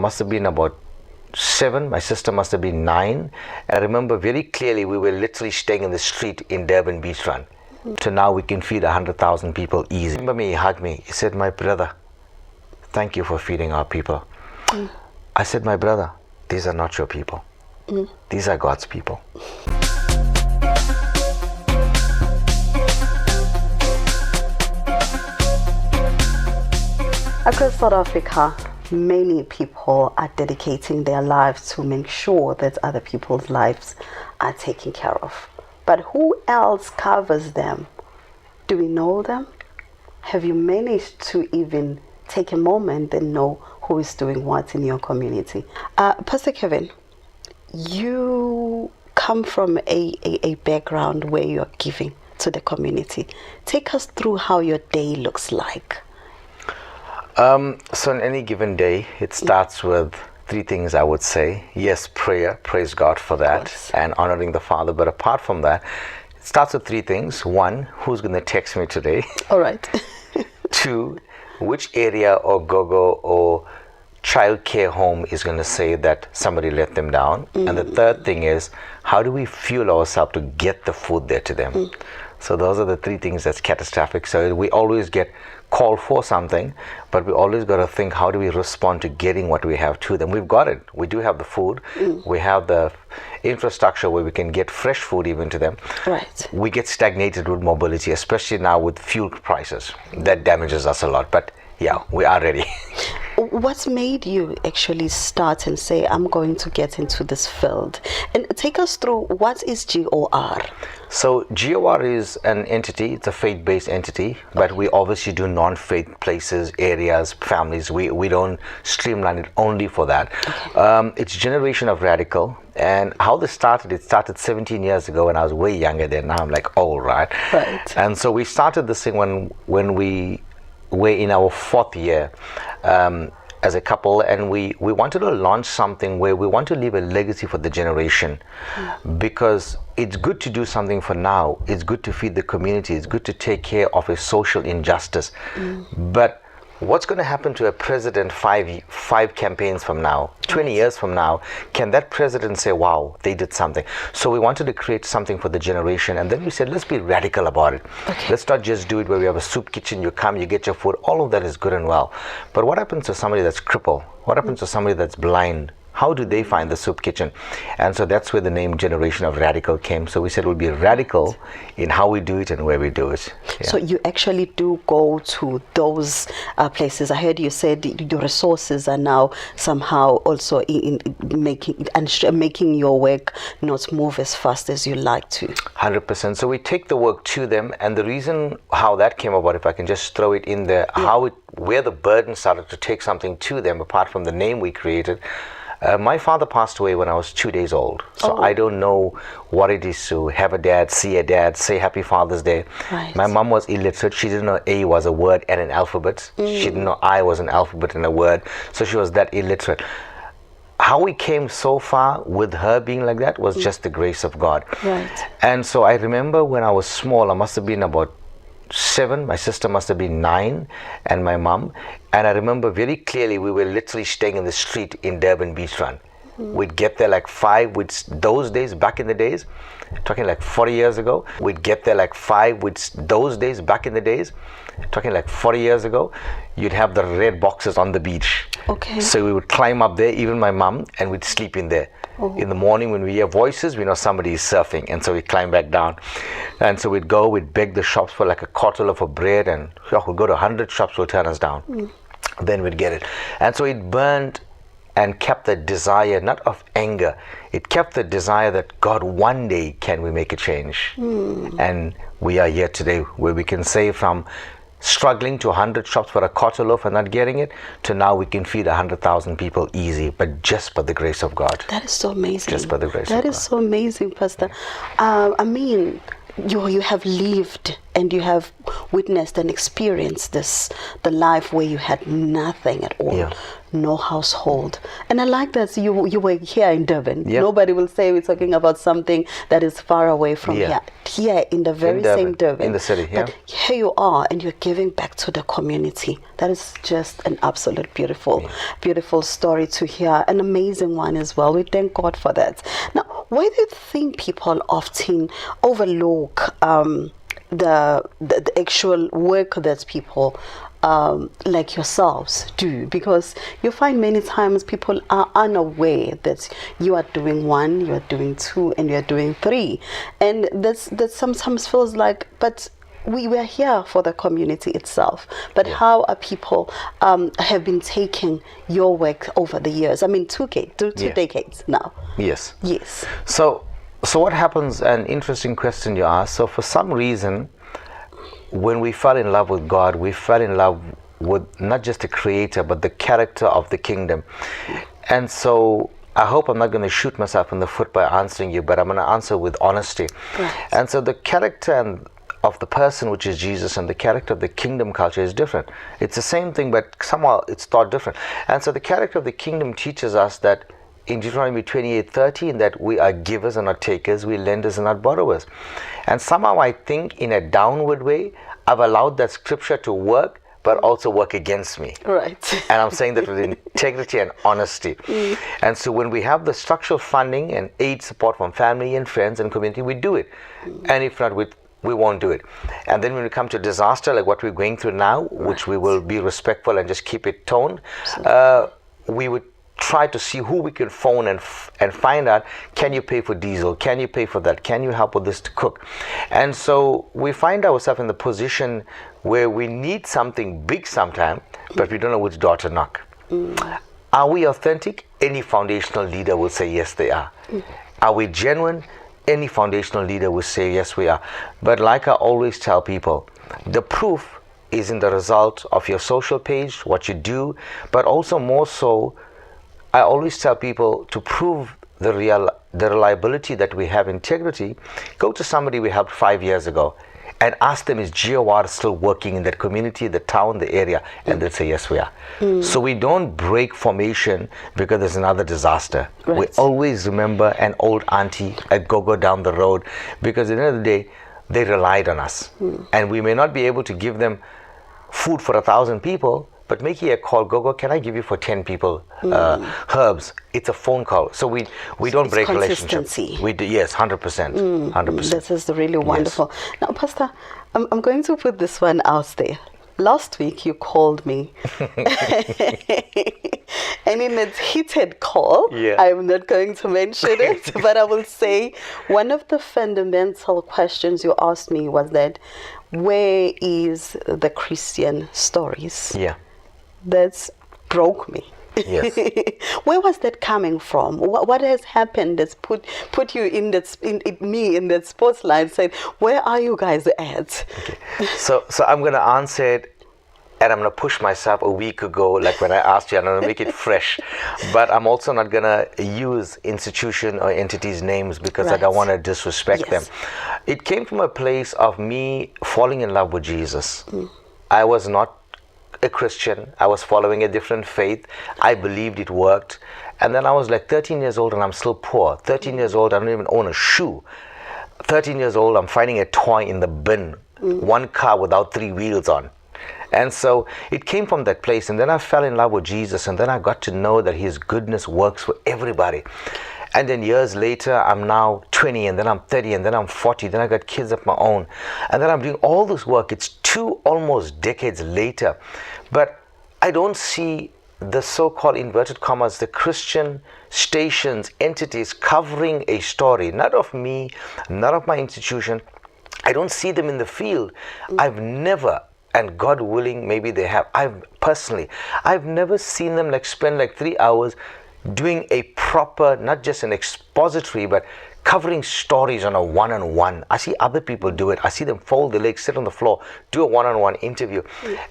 Must have been about 7, my sister must have been 9. And I remember very clearly we were literally staying in the street in Durban beachfront. To now we can feed 100,000 people easy. Remember me, he hugged me. He said, "My brother, thank you for feeding our people." I said, "My brother, these are not your people. These are God's people." Across South Africa, many people are dedicating their lives to make sure that other people's lives are taken care of. But who else covers them? Do we know them? Have you managed to even take a moment and know who is doing what in your community? Pastor Kevin, you come from a background where you're giving to the community. Take us through how your day looks like. So on any given day, it starts with 3 things, I would say. Yes, prayer, praise God for that, and honoring the Father. But apart from that, it starts with 3 things. 1, who's going to text me today? All right. 2, which area or go-go or child care home is going to say that somebody let them down. And the third thing is, how do we fuel ourselves to get the food there to them? So those are the 3 things that's catastrophic. So we always get called for something, but we always got to think, how do we respond to getting what we have to them? We've got it. We do have the food. We have the infrastructure where we can get fresh food even to them. Right. We get stagnated with mobility, especially now with fuel prices. That damages us a lot. But yeah, we are ready. What's made you actually start and say, I'm going to get into this field? And take us through, what is GOR? So GOR is an entity, it's a faith-based entity, but we obviously do non-faith places, areas, families. We don't streamline it only for that. It's Generation of Radical. And how this started, it started 17 years ago when I was way younger than now. I'm like, oh, right. And so we started this thing when we were in our 4th year as a couple, and we wanted to launch something where we want to leave a legacy for the generation, because it's good to do something for now, it's good to feed the community, it's good to take care of a social injustice, but what's going to happen to a president 5 campaigns from now, 20 years from now? Can that president say, wow, they did something? So we wanted to create something for the generation, and then we said, let's be radical about it. Let's not just do it where we have a soup kitchen, you come, you get your food. All of that is good and well, but what happens to somebody that's crippled? What happens to somebody that's blind? How do they find the soup kitchen? And so that's where the name Generation of Radical came. So we said we'll be radical in how we do it and where we do it. So you actually do go to those places. I heard you said your resources are now somehow also in making your work not move as fast as you like to. 100%. So we take the work to them, and the reason how that came about, if I can just throw it in there, where the burden started to take something to them, apart from the name we created. My father passed away when I was 2 days old. So I don't know what it is to have a dad, see a dad, say Happy Father's Day. My mom was illiterate. She didn't know A was a word and an alphabet. She didn't know I was an alphabet and a word. So she was that illiterate. How we came so far with her being like that was just the grace of God. And so I remember when I was small, I must have been about 7, my sister must have been 9, and my mom. And I remember very clearly we were literally staying in the street in Durban beachfront. We'd get there like 5, those days, back in the days, talking like 40 years ago, we'd get there like 5, those days, back in the days, talking like 40 years ago, you'd have the red boxes on the beach. So we would climb up there, even my mom, and we'd sleep in there. In the morning when we hear voices, we know somebody is surfing, and so we climb back down. And so we'd beg the shops for like a quarter loaf of bread, and we'd go to 100 shops, will turn us down. Then we'd get it. And so it burned and kept the desire, not of anger, it kept the desire that God, one day can we make a change. And we are here today where we can say from struggling to 100 shops for a quarter loaf and not getting it, to now we can feed 100,000 people easy, but just by the grace of God. That is so amazing. Just by the grace of God. That is so amazing, Pastor. I mean, you have lived and you have witnessed and experienced the life where you had nothing at all. no household. And I like that you were here in Durban. Yep. Nobody will say we're talking about something that is far away from here. Here in the very same Durban. In the city, yeah. But here you are, and you're giving back to the community. That is just an absolute beautiful story to hear. An amazing one as well. We thank God for that. Now, why do you think people often overlook the actual work that people like yourselves do? Because you find many times people are unaware that you are doing 1, you are doing 2, and you are doing 3, and that sometimes feels like, but we were here for the community itself. But how are people have been taking your work over the years? I mean, two decades now. Yes. So what happens, an interesting question you asked. So for some reason, when we fell in love with God, we fell in love with not just the creator, but the character of the kingdom. And so I hope I'm not going to shoot myself in the foot by answering you, but I'm going to answer with honesty. Right. And so the character of the person, which is Jesus, and the character of the kingdom culture is different. It's the same thing, but somehow it's thought different. And so the character of the kingdom teaches us that in Deuteronomy 28:13, that we are givers and not takers, we lenders and not borrowers. And somehow I think in a downward way, I've allowed that scripture to work, but also work against me. Right. And I'm saying that with integrity and honesty. And so when we have the structural funding and aid support from family and friends and community, we do it. And if not, we won't do it. And then when we come to disaster, like what we're going through now, which we will be respectful and just keep it toned, we would try to see who we can phone and find out, can you pay for diesel? Can you pay for that? Can you help with this to cook? And so we find ourselves in the position where we need something big sometime, but we don't know which door to knock. Are we authentic? Any foundational leader will say yes, they are. Are we genuine? Any foundational leader will say yes, we are. But like I always tell people, the proof is in the result of your social page, what you do, but also more so, I always tell people, to prove the reliability that we have integrity, go to somebody we helped 5 years ago and ask them, is GOR still working in that community, the town, the area? And they'll say, yes, we are. So we don't break formation because there's another disaster. Right. We always remember an old auntie, a go-go down the road, because at the end of the day, they relied on us. And we may not be able to give them food for 1,000 people, but making a call, go, can I give you for 10 people herbs? It's a phone call. So we don't break relationships. We do, yes, 100%. 100%. This is really wonderful. Yes. Now, Pastor, I'm going to put this one out there. Last week you called me, and in a heated call, I'm not going to mention it, but I will say one of the fundamental questions you asked me was that, where is the Christian stories? Yeah. That broke me. Yes. Where was that coming from? What has happened that's put you in that me in that spotlight? Said, where are you guys at? Okay. So I'm going to answer it, and I'm going to push myself a week ago, like when I asked you, and I'm going to make it fresh. But I'm also not going to use institution or entities' names because I don't want to disrespect them. It came from a place of me falling in love with Jesus. I was not a Christian. I was following a different faith. I believed it worked. And then I was like 13 years old and I'm still poor. 13 years old, I don't even own a shoe. 13 years old, I'm finding a toy in the bin. One car without 3 wheels on. And so it came from that place. And then I fell in love with Jesus. And then I got to know that his goodness works for everybody. And then years later, I'm now 20, and then I'm 30, and then I'm 40, then I got kids of my own. And then I'm doing all this work. It's 2 almost decades later. But I don't see the so-called inverted commas, the Christian stations, entities covering a story, not of me, not of my institution. I don't see them in the field. I've never, and God willing, maybe they have, I've never seen them spend 3 hours doing a proper, not just an expository, but covering stories on a one-on-one. I see other people do it. I see them fold their legs, sit on the floor, do a one-on-one interview.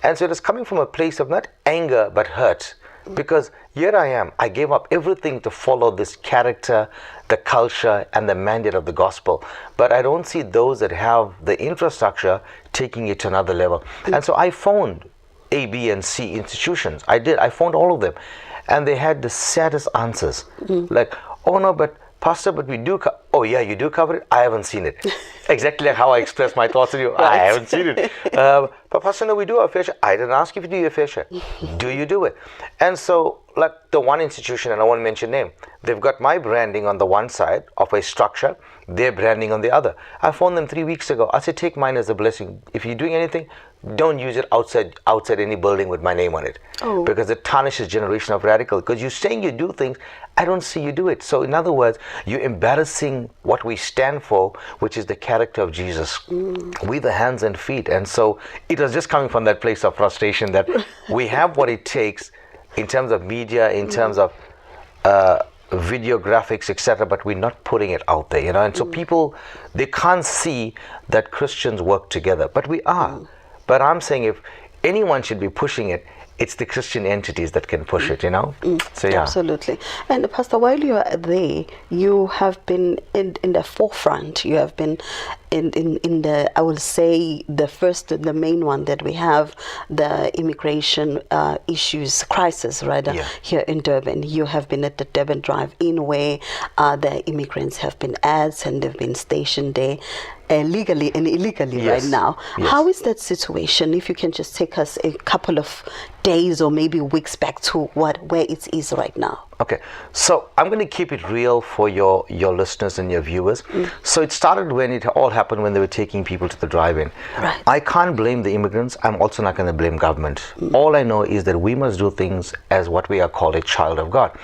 And so it is coming from a place of not anger, but hurt. Because here I am. I gave up everything to follow this character, the culture, and the mandate of the gospel. But I don't see those that have the infrastructure taking it to another level. And so I phoned A, B, and C institutions. I phoned all of them. And they had the saddest answers. Like, oh no, but Pastor, but we do, oh yeah, you do cover it? I haven't seen it. Exactly like how I expressed my thoughts to you. I haven't seen it. But Pastor, no, we do our fair share. I didn't ask if you do your fair share. Do you do it? And so, like the one institution, and I won't mention name, they've got my branding on the one side of a structure, their branding on the other. I phoned them 3 weeks ago. I said, take mine as a blessing. If you're doing anything, don't use it outside any building with my name on it. Because it tarnishes generation of radical. Because you're saying you do things, I don't see you do it. So in other words, you're embarrassing what we stand for, which is the character of Jesus. We the hands and feet. And so it was just coming from that place of frustration that we have what it takes in terms of media, in terms of video graphics, etc., but we're not putting it out there, and so people, they can't see that Christians work together, but we are. But I'm saying if anyone should be pushing it, it's the Christian entities that can push it, So yeah. Absolutely. And Pastor, while you are there, you have been in the forefront. You have been in the, I will say, the main one that we have, the immigration issues crisis, rather, here in Durban. You have been at the Durban Drive-In where the immigrants have been ads and they've been stationed there. Legally and illegally right now. How is that situation? If you can just take us a couple of days or maybe weeks back to where it is right now. Okay, so I'm going to keep it real for your listeners and your viewers. So it started when it all happened when they were taking people to the drive-in. Right. I can't blame the immigrants. I'm also not going to blame government. All I know is that we must do things as what we are called a child of God.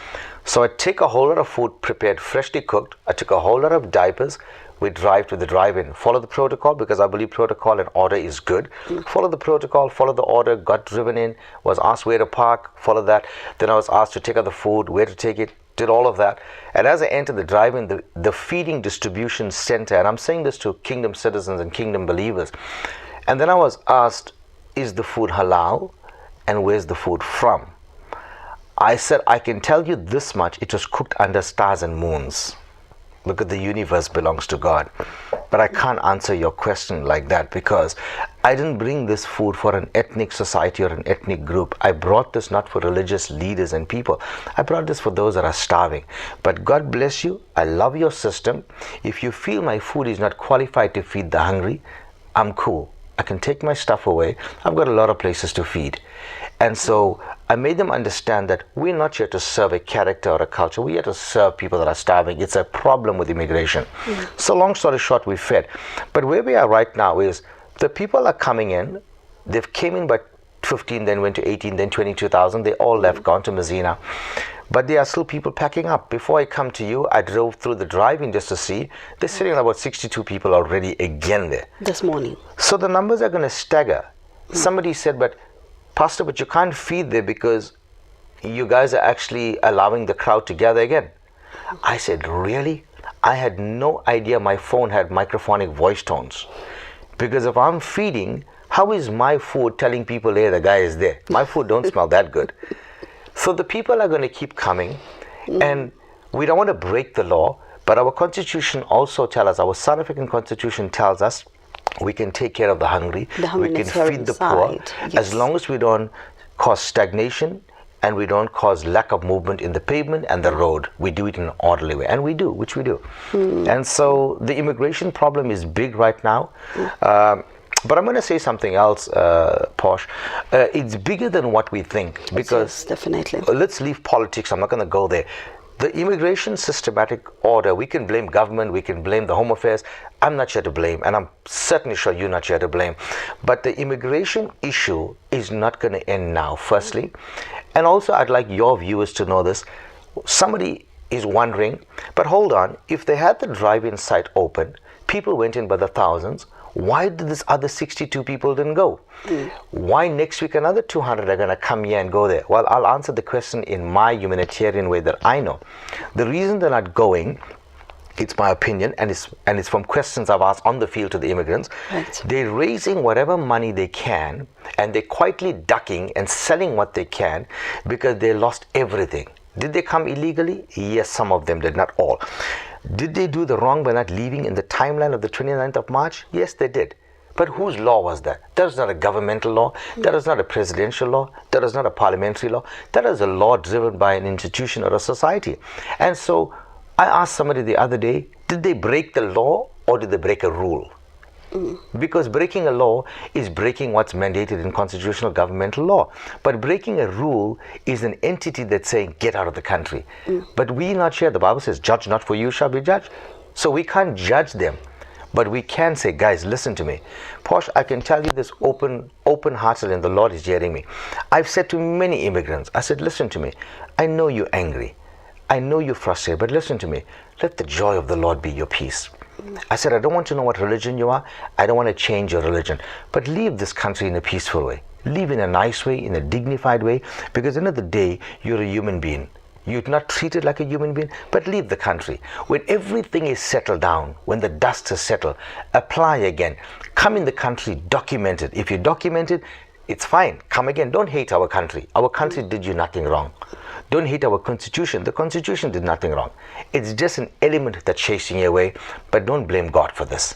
So I take a whole lot of food prepared, freshly cooked. I took a whole lot of diapers. We drive to the drive-in, follow the protocol, because I believe protocol and order is good. Follow the protocol, follow the order, got driven in, was asked where to park, follow that. Then I was asked to take out the food, where to take it, did all of that. And as I entered the drive-in, the feeding distribution center, and I'm saying this to kingdom citizens and kingdom believers, and then I was asked, is the food halal and where's the food from? I said, I can tell you this much, it was cooked under stars and moons. Because the universe belongs to God. But I can't answer your question like that because I didn't bring this food for an ethnic society or an ethnic group. I brought this not for religious leaders and people. I brought this for those that are starving. But God bless you. I love your system. If you feel my food is not qualified to feed the hungry, I'm cool. I can take my stuff away. I've got a lot of places to feed. And so I made them understand that we're not here to serve a character or a culture. We're here to serve people that are starving. It's a problem with immigration. So long story short, we fed. But where we are right now is the people are coming in. They've came in by 15, then went to 18, then 22,000. They all left, gone to Mazina. But there are still people packing up. Before I come to you, I drove through the drive-in just to see. They're sitting at about 62 people already again there. This morning. So the numbers are going to stagger. Somebody said, but Pastor, but you can't feed there because you guys are actually allowing the crowd to gather again. I said, really? I had no idea my phone had microphonic voice tones. Because if I'm feeding, how is my food telling people, hey, the guy is there? My food don't smell that good. So the people are going to keep coming, and we don't want to break the law, but our constitution also tells us, our South African constitution tells us, we can take care of the hungry, we can feed the poor, as long as we don't cause stagnation and we don't cause lack of movement in the pavement and the road. We do it in an orderly way, and we do, which we do. And so the immigration problem is big right now. But I'm going to say something else, Posh. It's bigger than what we think, because definitely. Let's leave politics. I'm not going to go there. The immigration systematic order, we can blame government, we can blame the Home Affairs. I'm not here to blame, and I'm certainly sure you're not here to blame. But the immigration issue is not going to end now, firstly. And also, I'd like your viewers to know this. Somebody is wondering, but hold on, if they had the drive-in site open, people went in by the thousands, why did this other 62 people didn't go? Why next week another 200 are going to come here and go there? Well, I'll answer the question in my humanitarian way that I know. The reason they're not going, it's my opinion, and it's from questions I've asked on the field to the immigrants. Right. They're raising whatever money they can, and they're quietly ducking and selling what they can because they lost everything. Did they come illegally? Yes, some of them did, not all. Did they do the wrong by not leaving in the timeline of the 29th of March? Yes, they did. But whose law was that? That is not a governmental law. That is not a presidential law. That is not a parliamentary law. That is a law driven by an institution or a society. And so I asked somebody the other day, did they break the law or did they break a rule? Because breaking a law is breaking what's mandated in constitutional governmental law. But breaking a rule is an entity that's saying, get out of the country. But we not share. The Bible says, judge not, for you shall be judged. So we can't judge them. But we can say, guys, listen to me. Portia, I can tell you this open-heartedly, and the Lord is hearing me. I've said to many immigrants, I said, listen to me. I know you're angry. I know you're frustrated, but listen to me. Let the joy of the Lord be your peace. I said, I don't want to know what religion you are. I don't want to change your religion. But leave this country in a peaceful way. Leave in a nice way, in a dignified way. Because at the end of the day, you're a human being. You're not treated like a human being, but leave the country. When everything is settled down, when the dust has settled, apply again. Come in the country, document it. If you document it, it's fine. Come again. Don't hate our country. Our country did you nothing wrong. Don't hate our constitution. The constitution did nothing wrong. It's just an element that's chasing you away. But don't blame God for this.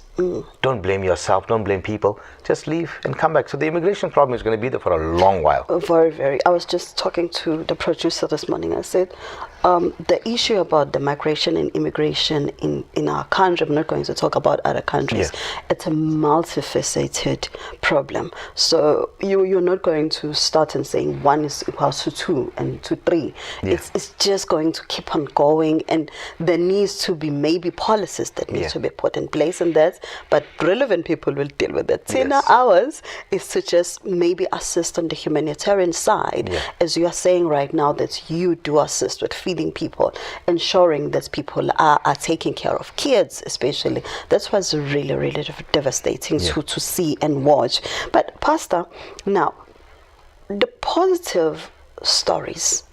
Don't blame yourself. Don't blame people. Just leave and come back. So the immigration problem is going to be there for a long while. Very, very. I was just talking to the producer this morning. I said, the issue about the migration and immigration in our country, I'm not going to talk about other countries, it's a multifaceted problem. So you're not going to start and saying 1 is equals to 2 and to 3. It's just going to keep on going, and there needs to be maybe policies that need to be put in place, and that, but relevant people will deal with it. Ours is to just maybe assist on the humanitarian side, as you are saying right now, that you do assist with feeding people, ensuring that people are taking care of kids, especially. That was really, really devastating to see and watch. But Pastor, now, the positive stories,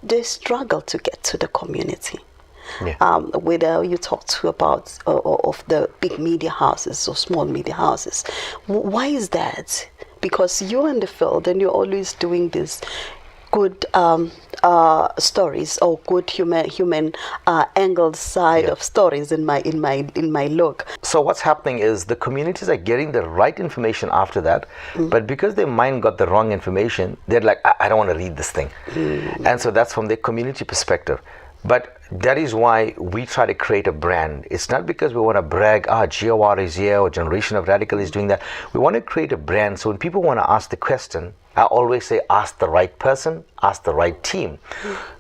they struggle to get to the community. Whether you talk to about of the big media houses or small media houses, why is that? Because you're in the field and you're always doing this good stories or good human angled side of stories in my look. So what's happening is the communities are getting the right information after that, but because their mind got the wrong information, they're like, I don't want to read this thing. And so that's from the community perspective. But that is why we try to create a brand. It's not because we want to brag, GOR is here or Generation of Radical is doing that. We want to create a brand. So when people want to ask the question, I always say, ask the right person, ask the right team.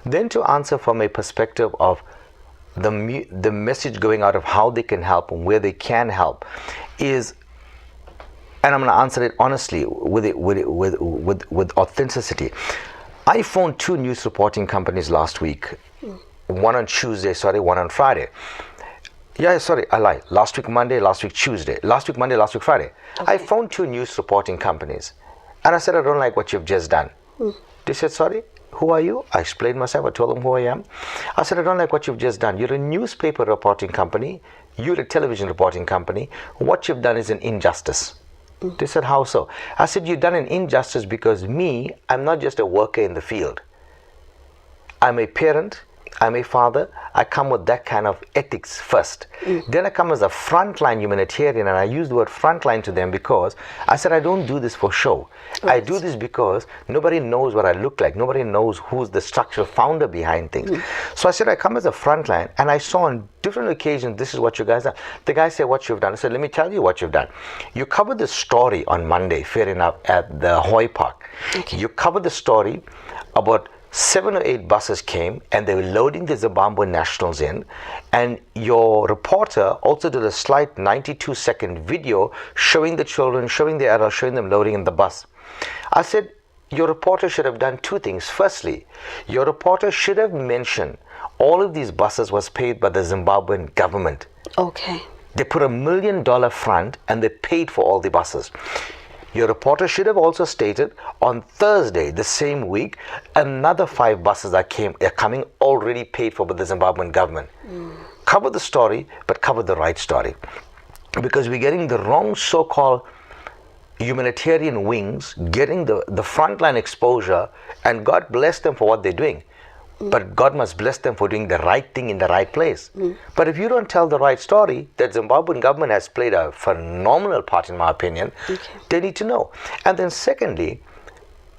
Then to answer from a perspective of the message going out of how they can help and where they can help is, and I'm going to answer it honestly with authenticity. I phoned 2 news reporting companies last week. One on Tuesday, one on Friday. I lied. Last week Monday, last week Tuesday. Last week Monday, last week Friday. Okay. I phoned 2 news reporting companies. And I said, I don't like what you've just done. They said, sorry, who are you? I explained myself. I told them who I am. I said, I don't like what you've just done. You're a newspaper reporting company. You're a television reporting company. What you've done is an injustice. They said, how so? I said, you've done an injustice because I'm not just a worker in the field. I'm a parent. I'm a father. I come with that kind of ethics first. Then I come as a frontline humanitarian, and I use the word frontline to them because I said I don't do this for show. I do this because nobody knows what I look like. Nobody knows who's the structural founder behind things. So I said I come as a frontline, and I saw on different occasions, this is what you guys done. The guy said, what you've done. I said, let me tell you what you've done. You covered the story on Monday, fair enough, at the Hoy Park. You covered the story about 7 or 8 buses came and they were loading the Zimbabwe nationals in, and your reporter also did a slight 92-second video showing the children, showing the adults, showing them loading in the bus. I said, your reporter should have done 2 things. Firstly, your reporter should have mentioned all of these buses was paid by the Zimbabwean government. Okay. They put $1 million front and they paid for all the buses. Your reporter should have also stated on Thursday, the same week, another 5 buses are coming already paid for by the Zimbabwean government. Cover the story, but cover the right story. Because we're getting the wrong so-called humanitarian wings, getting the frontline exposure, and God bless them for what they're doing. but God must bless them for doing the right thing in the right place. But if you don't tell the right story, the Zimbabwean government has played a phenomenal part, in my opinion. They need to know. And then secondly,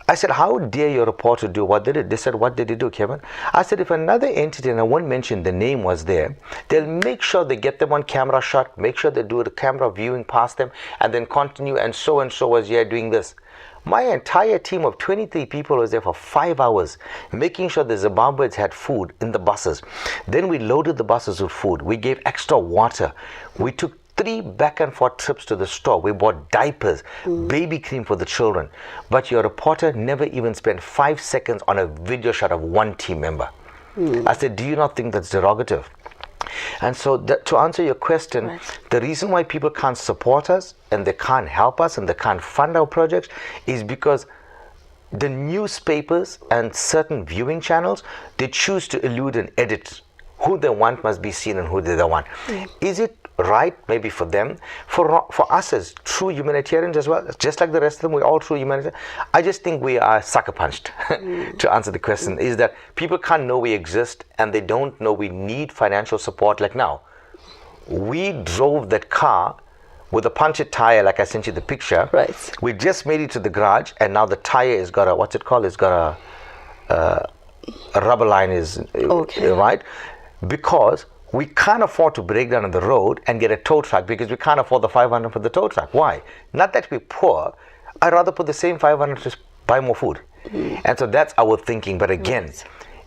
I said, how dare your reporter do what they did? They said, what did he do, Kevin? I said, if another entity, and I won't mention the name, was there, they'll make sure they get them on camera shot, make sure they do the camera viewing past them, and then continue, and so was here doing this. My entire team of 23 people was there for 5 hours, making sure the Zimbabweans had food in the buses. Then we loaded the buses with food. We gave extra water. We took 3 back and forth trips to the store. We bought diapers, baby cream for the children. But your reporter never even spent 5 seconds on a video shot of one team member. I said, do you not think that's derogative? And so to answer your question, the reason why people can't support us and they can't help us and they can't fund our projects is because the newspapers and certain viewing channels, they choose to elude and edit who they want must be seen and who they don't want. Is it right? Maybe for them. For us as true humanitarians as well, just like the rest of them, we're all true humanitarians. I just think we are sucker punched. To answer the question, is that people can't know we exist and they don't know we need financial support. Like now, we drove that car with a punctured tire, like I sent you the picture. We just made it to the garage, and now the tire has got a, what's it called? It's got a rubber line, is right, because we can't afford to break down on the road and get a tow truck because we can't afford the 500 for the tow truck. Why? Not that we're poor. I'd rather put the same 500 to buy more food. And so that's our thinking. But again,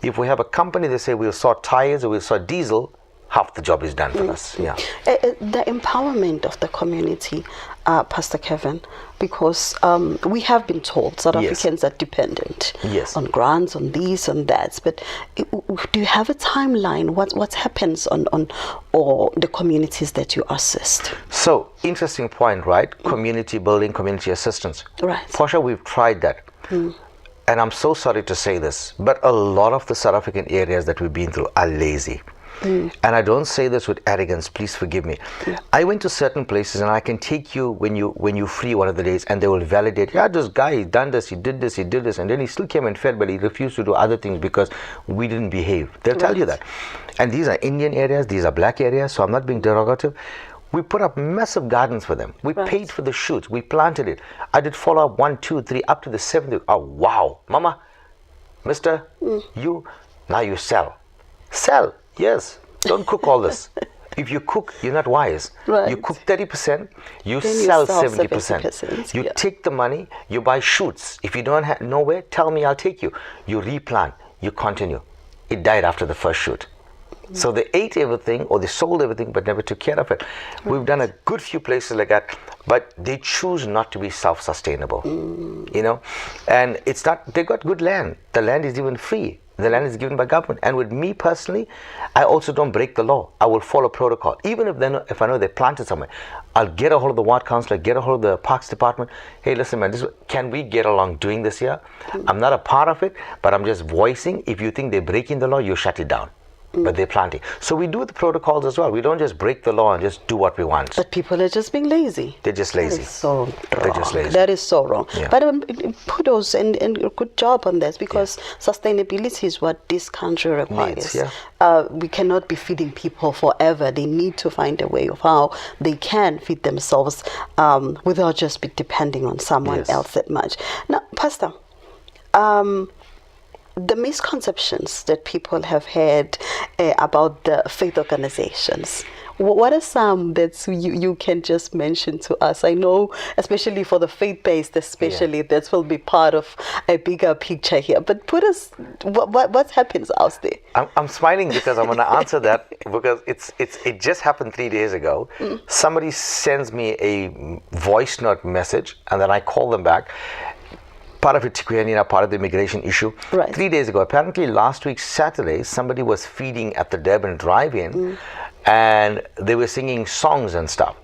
if we have a company that say we'll sort tires or we'll sort diesel, half the job is done for us. The empowerment of the community, Pastor Kevin, because we have been told South Africans are dependent on grants, on this, on that. But do you have a timeline? What happens on or the communities that you assist? So, interesting point, right? Community building, community assistance. Portia, we've tried that. And I'm so sorry to say this, but a lot of the South African areas that we've been through are lazy. And I don't say this with arrogance, please forgive me. I went to certain places, and I can take you when you free one of the days, and they will validate, yeah, this guy, he done this, he did this, and then he still came and fed, but he refused to do other things because we didn't behave. They'll tell you that. And these are Indian areas, these are black areas, so I'm not being derogative. We put up massive gardens for them. We paid for the shoots. We planted it. I did follow up 1, 2, 3, up to the 7th. Oh, wow. Mama, mister, you, now you sell. Sell. Yes, don't cook all this. If you cook, you're not wise. You cook 30%, you sell 70%. You take the money, you buy shoots. If you don't have nowhere, tell me, I'll take you. You replant, you continue. It died after the first shoot. So they ate everything, or they sold everything, but never took care of it. We've done a good few places like that, but they choose not to be self-sustainable. You know, and it's not, they got good land. The land is even free. The land is given by government. And with me personally, I also don't break the law. I will follow protocol. Even if I know they planted somewhere, I'll get a hold of the ward councillor, get a hold of the parks department. Hey, listen, man, can we get along doing this here? I'm not a part of it, but I'm just voicing. If you think they're breaking the law, you shut it down. But they're planting. So we do the protocols as well. We don't just break the law and just do what we want. But people are just being lazy. They're just lazy. That is so wrong. They're just lazy. That is so wrong. But kudos and a good job on this, because sustainability is what this country requires. We cannot be feeding people forever. They need to find a way of how they can feed themselves without just be depending on someone else that much. Now, Pastor, the misconceptions that people have had about the faith organizations, what are some that you can just mention to us? I know, especially for the faith-based, that will be part of a bigger picture here. But put us, what happens out there? I'm smiling because I'm going to answer that, because it just happened 3 days ago. Somebody sends me a voice note message, and then I call them back. Part of it, part of the immigration issue. 3 days ago, apparently last week, Saturday, somebody was feeding at the Durban drive-in, and they were singing songs and stuff.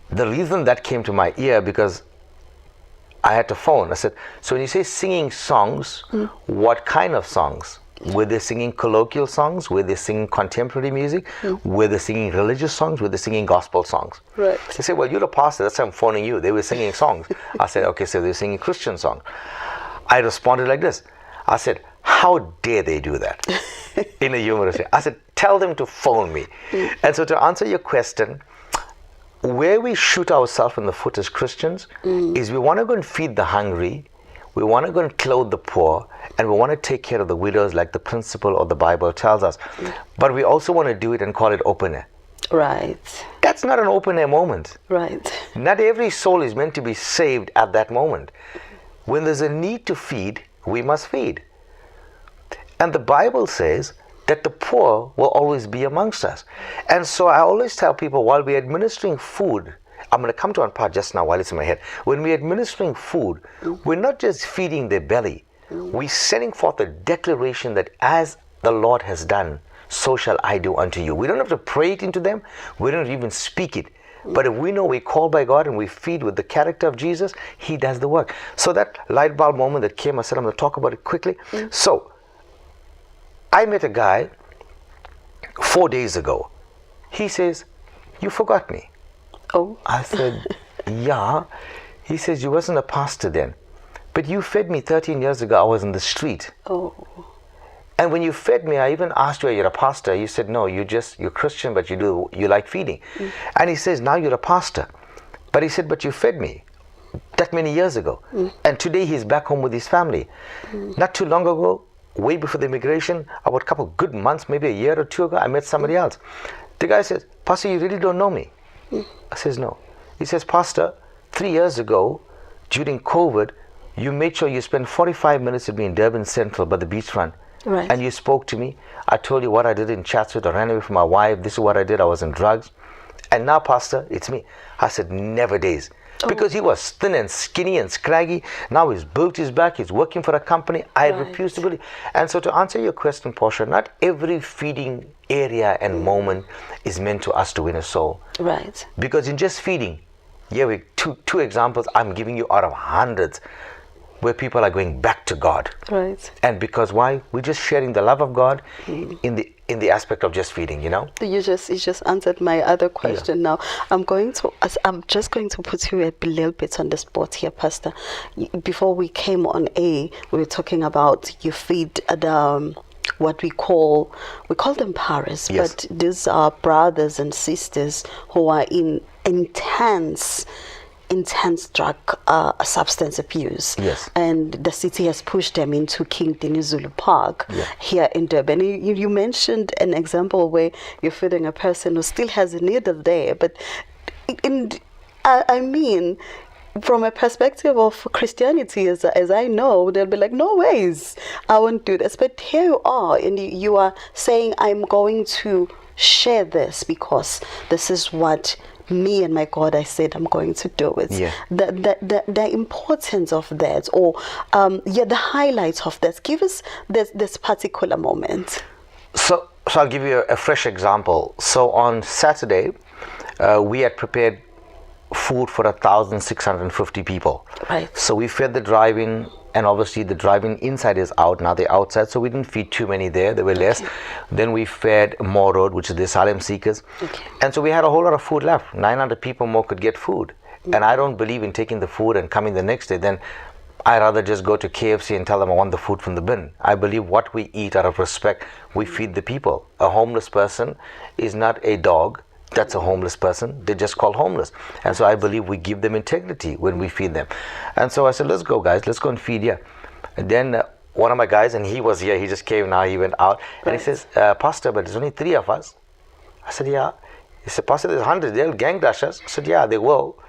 The reason that came to my ear, because I had to phone. I said, so when you say singing songs, what kind of songs? Were they singing colloquial songs? Were they singing contemporary music? Were they singing religious songs? Were they singing gospel songs? They say, well, you're the pastor, that's why I'm phoning you. They were singing songs. I said, okay, so they're singing Christian songs. I responded like this. I said, how dare they do that? In a humorous way. I said, tell them to phone me. And so to answer your question, where we shoot ourselves in the foot as Christians is we want to go and feed the hungry, we want to go and clothe the poor, and we want to take care of the widows like the principle or the Bible tells us. But we also want to do it and call it open air. Right. That's not an open air moment. Right. Not every soul is meant to be saved at that moment. When there's a need to feed, we must feed. And the Bible says that the poor will always be amongst us. And so I always tell people, while we're administering food, I'm going to come to one part just now while it's in my head. When we're administering food, we're not just feeding their belly. We're sending forth a declaration that as the Lord has done, so shall I do unto you. We don't have to pray it into them. We don't even speak it. But if we know we're called by God and we feed with the character of Jesus, He does the work. So that light bulb moment that came, I said I'm going to talk about it quickly. So I met a guy 4 days ago. He says, you forgot me. Oh. I said, yeah. He says, you wasn't a pastor then. But you fed me 13 years ago. I was in the street. Oh. And when you fed me, I even asked you, you're a pastor. You said, no, you're Christian, but you like feeding. And he says, now you're a pastor. But he said, but you fed me that many years ago. And today he's back home with his family. Not too long ago, way before the immigration, about a couple good months, maybe a year or two ago, I met somebody else. The guy says, Pastor, you really don't know me? I says, no. He says, Pastor, 3 years ago, during COVID, you made sure you spent 45 minutes with me in Durban Central by the beachfront. Right. And you spoke to me. I told you what I did in Chatsworth. I ran away from my wife. This is what I did. I was in drugs. And now, Pastor, it's me. I said, never days. Because he was thin and skinny and scraggy. Now he's built his back. He's working for a company. I refuse to believe. And so to answer your question, Portia, not every feeding area and moment is meant to us to win a soul. Right. Because in just feeding, we two examples I'm giving you out of hundreds where people are going back to God. Right. And because why? We're just sharing the love of God in the aspect of just feeding, you know? You just answered my other question. Now I'm just going to put you a little bit on the spot here, Pastor. Before we came on we were talking about you feed the what we call them paras, but these are brothers and sisters who are in intense drug substance abuse. Yes. And the city has pushed them into King Dinizulu Park here in Durban. You mentioned an example where you're feeding a person who still has a needle there, but I mean, from a perspective of Christianity, as I know, they'll be like, no ways, I won't do this. But here you are, and you are saying, I'm going to share this because this is what me and my God, I said I'm going to do it. Yeah. The importance of that, or the highlights of that. Give us this particular moment. So I'll give you a fresh example. So on Saturday, we had prepared food for 1,650 people. Right. So we fed the drive-in, and obviously the drive-in inside is out, now they're outside, so we didn't feed too many there, were less. Then we fed Moore Road, which is the asylum seekers. And so we had a whole lot of food left. 900 people more could get food. And I don't believe in taking the food and coming the next day. Then I rather just go to KFC and tell them I want the food from the bin. I believe what we eat out of respect, we feed the people. A homeless person is not a dog. That's a homeless person. They're just called homeless. And so I believe we give them integrity when we feed them. And so I said, let's go, guys. Let's go and feed here. And then one of my guys, and he was here. He just came now. He went out. And he says, Pastor, but there's only 3 of us. I said, yeah. He said, Pastor, there's 100. They'll gang dash us. I said, yeah, they will.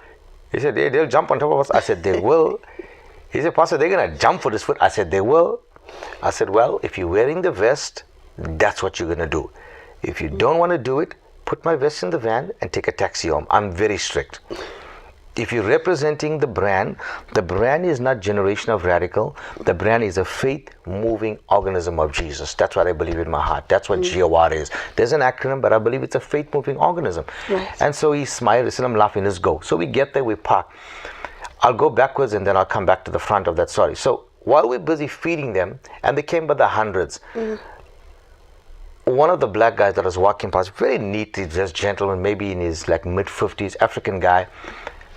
He said, they'll jump on top of us. I said, they will. He said, Pastor, they're going to jump for this food. I said, they will. I said, well, if you're wearing the vest, that's what you're going to do. If you don't want to do it, put my vest in the van and take a taxi home. I'm very strict. If you're representing the brand is not Generation of Radical. The brand is a faith-moving organism of Jesus. That's what I believe in my heart. That's what GOR is. There's an acronym, but I believe it's a faith-moving organism. Right. And so he smiled. He said, I'm laughing. Let's go. So we get there, we park. I'll go backwards and then I'll come back to the front of that story. So while we're busy feeding them, and they came by the hundreds, one of the black guys that was walking past, very neatly dressed gentleman, maybe in his like mid-50s, African guy,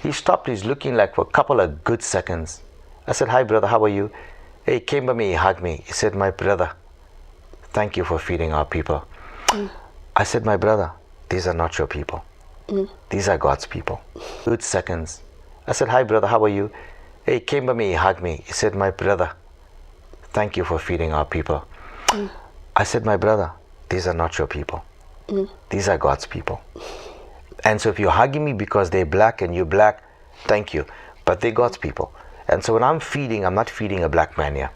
he stopped. He's looking like for a couple of good seconds. I said, hi brother, how are you? He came by me, he hugged me. He said, my brother, thank you for feeding our people. I said, my brother, these are not your people. These are God's people. 2 seconds. I said, hi brother, how are you? He came by me, he hugged me. He said, my brother, thank you for feeding our people. I said, my brother, these are not your people. These are God's people. And so if you're hugging me because they're black and you're black, thank you. But they're God's people. And so when I'm feeding, I'm not feeding a black man here.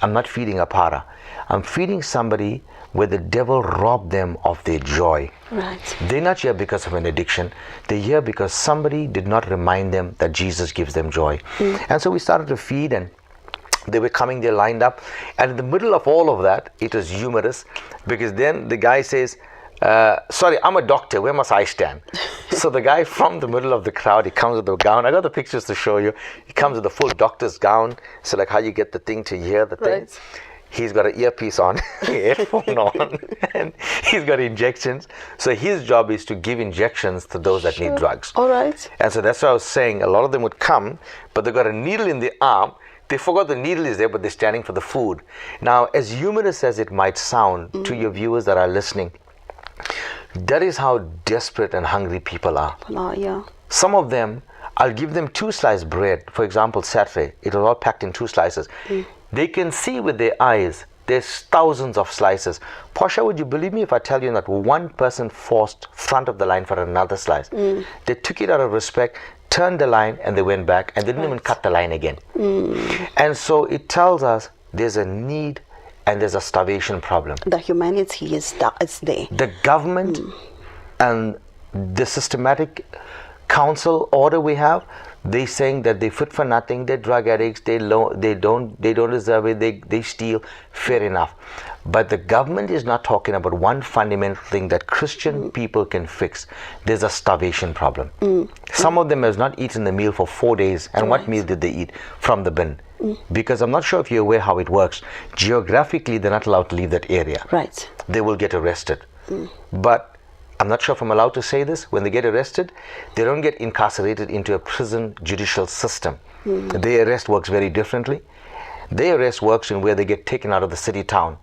I'm not feeding a para. I'm feeding somebody where the devil robbed them of their joy. Right. They're not here because of an addiction. They're here because somebody did not remind them that Jesus gives them joy. And so we started to feed, and they were coming there lined up. And in the middle of all of that, it was humorous, because then the guy says, sorry, I'm a doctor, where must I stand? So the guy from the middle of the crowd, he comes with the gown. I got the pictures to show you. He comes with the full doctor's gown. So like how you get the thing to hear the thing. Right. He's got an earpiece on, earphone on, and he's got injections. So his job is to give injections to those that need drugs. All right. And so that's what I was saying. A lot of them would come, but they got a needle in the arm. They forgot the needle is there, but they're standing for the food. Now, as humorous as it might sound to your viewers that are listening, that is how desperate and hungry people are. Oh, yeah. Some of them, I'll give them 2 slices bread. For example, Saturday, it was all packed in 2 slices. They can see with their eyes, there's thousands of slices. Portia, would you believe me if I tell you that one person forced front of the line for another slice? They took it out of respect, turned the line, and they went back and they didn't even cut the line again. And so it tells us there's a need and there's a starvation problem. The humanity is there. The government and the systematic council order we have, they saying that they're fit for nothing, they're drug addicts, they don't deserve it, they steal. Fair enough. But the government is not talking about one fundamental thing that Christian people can fix. There's a starvation problem. Some of them has not eaten the meal for 4 days. And what meal did they eat? From the bin. Because I'm not sure if you're aware how it works. Geographically, they're not allowed to leave that area. Right. They will get arrested. But I'm not sure if I'm allowed to say this. When they get arrested, they don't get incarcerated into a prison judicial system. Their arrest works very differently. Their arrest works in where they get taken out of the city town.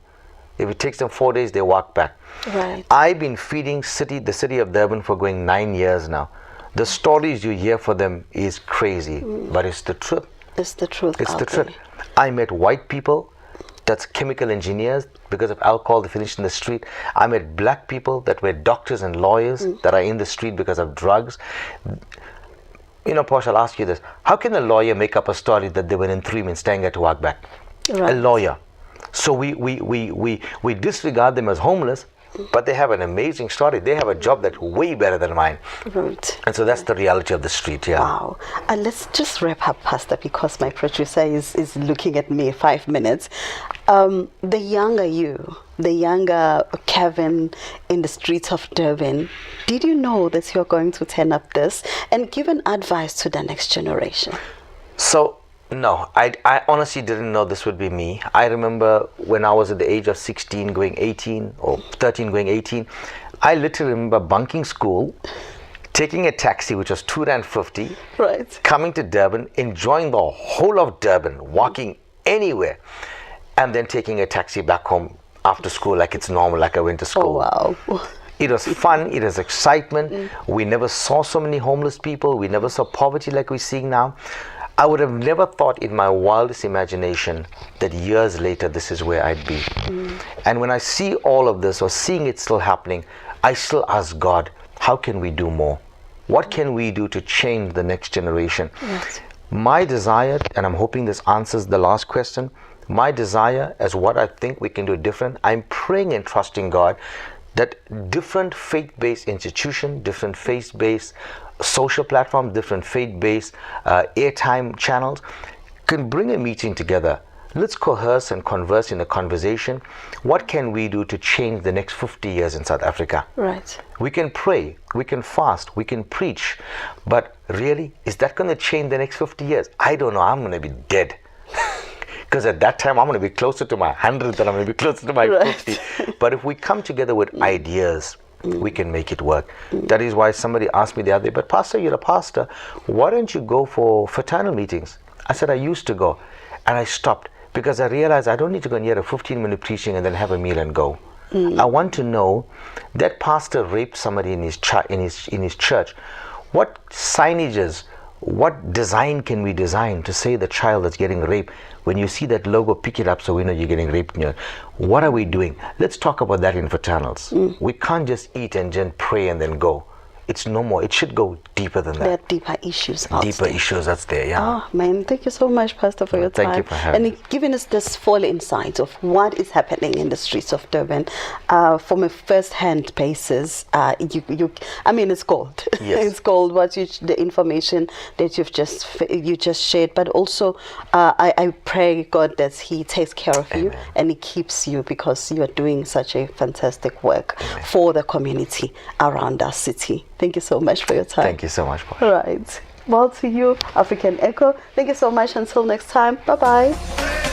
If it takes them 4 days, they walk back. Right. I've been feeding the city of Durban for going 9 years now. The stories you hear for them is crazy, but it's the truth. It's the truth. It's the truth. I met white people that's chemical engineers because of alcohol, they finished in the street. I met black people that were doctors and lawyers that are in the street because of drugs. You know, Portia, I'll ask you this. How can a lawyer make up a story that they were in 3 minutes staying at to walk back? Right. A lawyer. So we disregard them as homeless, but they have an amazing story. They have a job that's way better than mine. Right. And so that's the reality of the street, yeah. Wow. And let's just wrap up, Pastor, because my producer is looking at me 5 minutes. The younger you, the younger Kevin in the streets of Durban, did you know that you're going to turn up this and give an advice to the next generation? So, no, I honestly didn't know this would be me. I remember when I was at the age of 16 going 18 or 13 going 18, I literally remember bunking school, taking a taxi, which was R2.50, right, coming to Durban, enjoying the whole of Durban, walking anywhere, and then taking a taxi back home after school like it's normal, like I went to school. Oh, wow. It was fun, it was excitement. We never saw so many homeless people. We never saw poverty like we're seeing now. I would have never thought in my wildest imagination that years later this is where I'd be. And when I see all of this or seeing it still happening, I still ask God, how can we do more? What can we do to change the next generation? Yes. My desire, and I'm hoping this answers the last question, my desire as what I think we can do different, I'm praying and trusting God that different faith-based institutions, different faith-based social platforms, different faith-based airtime channels can bring a meeting together. Let's coerce and converse in a conversation. What can we do to change the next 50 years in South Africa? Right. We can pray, we can fast, we can preach, but really, is that going to change the next 50 years? I don't know. I'm going to be dead. Because at that time, I'm going to be closer to my 100 than I'm going to be closer to my 50. But if we come together with ideas, we can make it work. That is why somebody asked me the other day, but Pastor, you're a pastor. Why don't you go for fraternal meetings? I said, I used to go. And I stopped because I realized I don't need to go and hear a 15-minute preaching and then have a meal and go. I want to know that pastor raped somebody in his church. What signages, what design can we design to say the child that's getting raped? When you see that logo, pick it up so we know you're getting raped. What are we doing? Let's talk about that in fraternals. We can't just eat and then pray and then go. It's no more. It should go deeper than that. There are deeper issues out Deeper there. issues that's there, yeah. Oh, man. Thank you so much, Pastor, for your time. Thank you for having me. And giving us this full insight of what is happening in the streets of Durban from a first-hand basis. I mean, it's gold. Yes. It's gold, the information that you just shared. But also, I pray, God, that He takes care of you and He keeps you, because you are doing such a fantastic work for the community around our city. Thank you so much for your time. Thank you so much, Portia. All right. Well, to you, African Echo. Thank you so much. Until next time. Bye-bye.